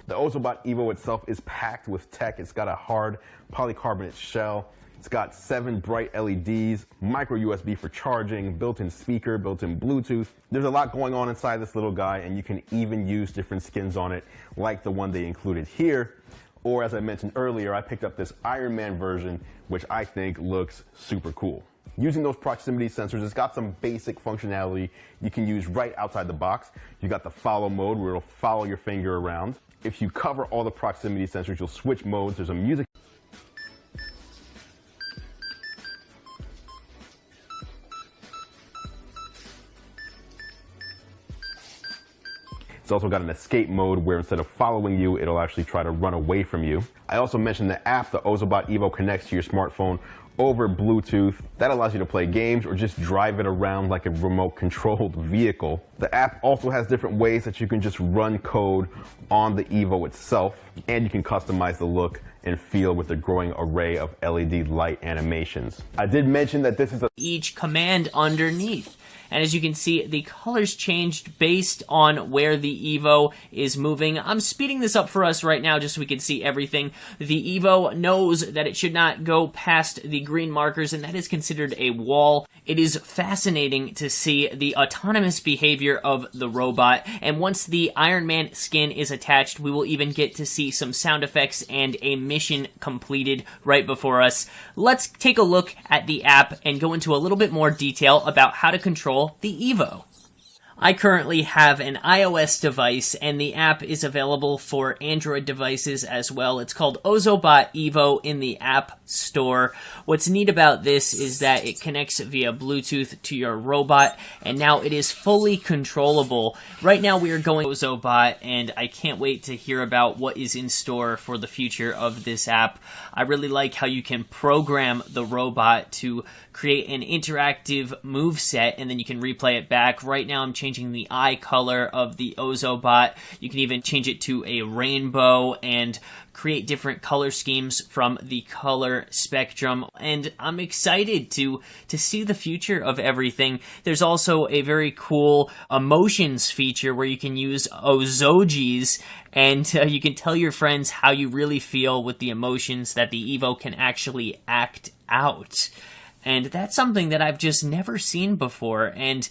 The Ozobot Evo itself is packed with tech. It's got a hard polycarbonate shell. It's got 7 bright LEDs, micro USB for charging, built-in speaker, built-in Bluetooth. There's a lot going on inside this little guy, and you can even use different skins on it, like the one they included here. Or as I mentioned earlier, I picked up this Iron Man version, which I think looks super cool. Using those proximity sensors, it's got some basic functionality you can use right outside the box. You got the follow mode where it'll follow your finger around. If you cover all the proximity sensors, you'll switch modes. There's a music. It's also got an escape mode where instead of following you, it'll actually try to run away from you. I also mentioned the app, the Ozobot Evo, connects to your smartphone over Bluetooth. That allows you to play games or just drive it around like a remote controlled vehicle. The app also has different ways that you can just run code on the Evo itself, and you can customize the look and feel with a growing array of LED light animations. I did mention that this is each command underneath. And as you can see, the colors changed based on where the Evo is moving. I'm speeding this up for us right now just so we can see everything. The Evo knows that it should not go past the green markers, and that is considered a wall. It is fascinating to see the autonomous behavior of the robot, and once the Iron Man skin is attached, we will even get to see some sound effects and a mission completed right before us. Let's take a look at the app and go into a little bit more detail about how to control the Evo. I currently have an iOS device, and the app is available for Android devices as well. It's called Ozobot Evo in the App Store. What's neat about this is that it connects via Bluetooth to your robot, and now it is fully controllable. Right now we are going Ozobot, and I can't wait to hear about what is in store for the future of this app. I really like how you can program the robot to create an interactive move set, and then you can replay it back. Right now I'm changing the eye color of the Ozobot. You can even change it to a rainbow and create different color schemes from the color spectrum, and I'm excited to see the future of everything. There's also a very cool emotions feature where you can use Ozojis, and you can tell your friends how you really feel with the emotions that the Evo can actually act out. And that's something that I've just never seen before, and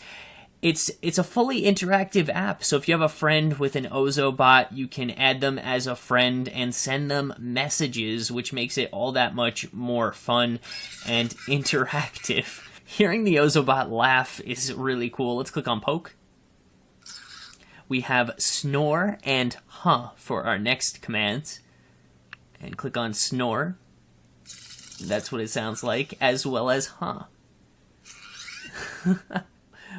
it's a fully interactive app. So if you have a friend with an Ozobot, you can add them as a friend and send them messages, which makes it all that much more fun and interactive. Hearing the Ozobot laugh is really cool. Let's click on poke. We have snore and huh for our next commands. And click on snore. That's what it sounds like, as well as huh.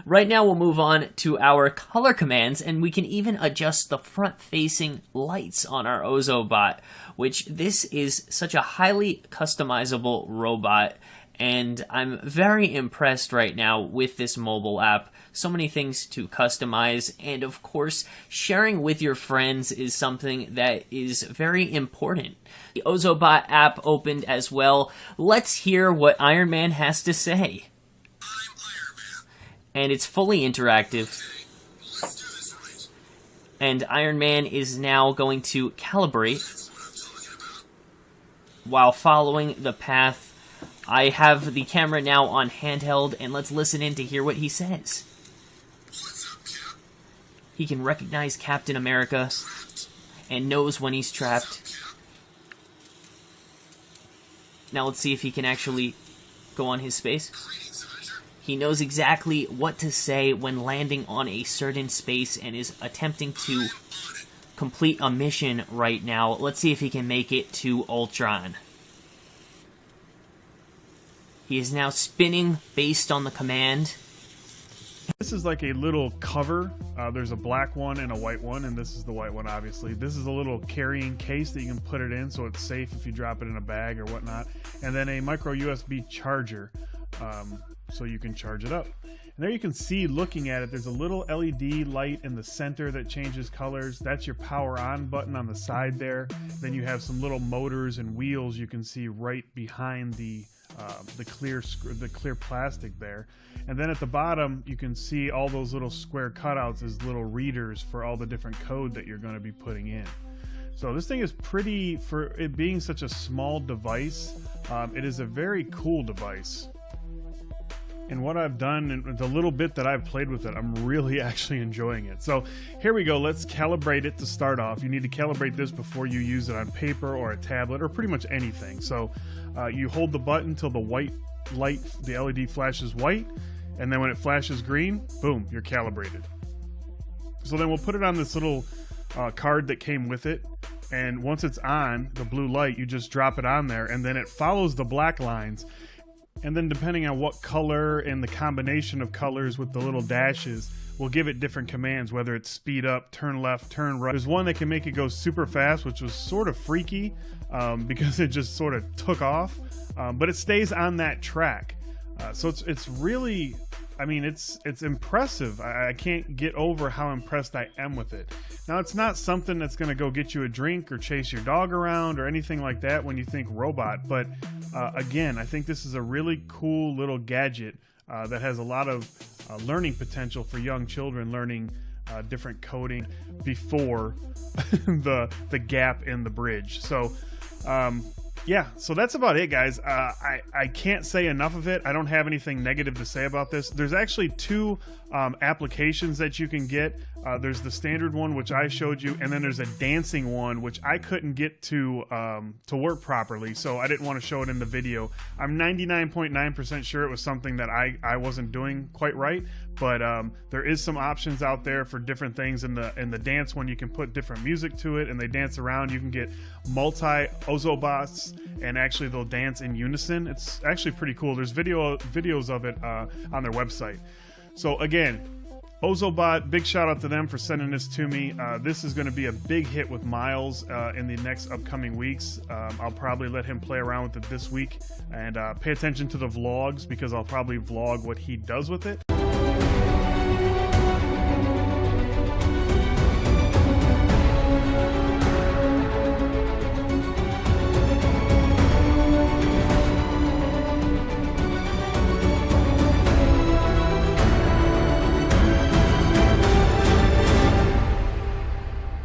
Right now we'll move on to our color commands, and we can even adjust the front-facing lights on our Ozobot, which this is such a highly customizable robot, and I'm very impressed right now with this mobile app. So many things to customize, and of course, sharing with your friends is something that is very important. The Ozobot app opened as well. Let's hear what Iron Man has to say. And it's fully interactive. And Iron Man is now going to calibrate while following the path. I have the camera now on handheld, and let's listen in to hear what he says. He can recognize Captain America and knows when he's trapped. Now let's see if he can actually go on his space. He knows exactly what to say when landing on a certain space and is attempting to complete a mission right now. Let's see if he can make it to Ultron. He is now spinning based on the command. This is like a little cover. There's a black one and a white one, and this is the white one, obviously. This is a little carrying case that you can put it in so it's safe if you drop it in a bag or whatnot. And then a micro USB charger, so you can charge it up. And there you can see, looking at it, there's a little LED light in the center that changes colors. That's your power on button on the side there. Then you have some little motors and wheels you can see right behind the the clear plastic there. And then at the bottom, you can see all those little square cutouts as little readers for all the different code that you're going to be putting in. So this thing is pretty, for it being such a small device, it is a very cool device. And what I've done, and the little bit that I've played with it, I'm really actually enjoying it. So here we go, let's calibrate it to start off. You need to calibrate this before you use it on paper or a tablet or pretty much anything. So you hold the button till the white light, the LED flashes white, and then when it flashes green, boom, you're calibrated. So then we'll put it on this little card that came with it, and once it's on, the blue light, you just drop it on there, and then it follows the black lines. And then depending on what color and the combination of colors with the little dashes, we'll give it different commands, whether it's speed up, turn left, turn right. There's one that can make it go super fast, which was sort of freaky because it just sort of took off, but it stays on that track. So it's really, I mean, it's impressive. I can't get over how impressed I am with it. Now, it's not something that's going to go get you a drink or chase your dog around or anything like that when you think robot. But again, I think this is a really cool little gadget that has a lot of learning potential for young children learning different coding before the gap in the bridge. So yeah, so that's about it, guys. I can't say enough of it. I don't have anything negative to say about this. There's actually two applications that you can get. There's the standard one, which I showed you, and then there's a dancing one, which I couldn't get to work properly, so I didn't want to show it in the video. I'm 99.9% sure it was something that I wasn't doing quite right, but there is some options out there for different things. In the dance one, you can put different music to it, and they dance around. You can get multi Ozobots, and actually they'll dance in unison. It's actually pretty cool. There's videos of it on their website. So again, Ozobot, big shout out to them for sending this to me. This is going to be a big hit with Miles in the next upcoming weeks. I'll probably let him play around with it this week and pay attention to the vlogs, because I'll probably vlog what he does with it.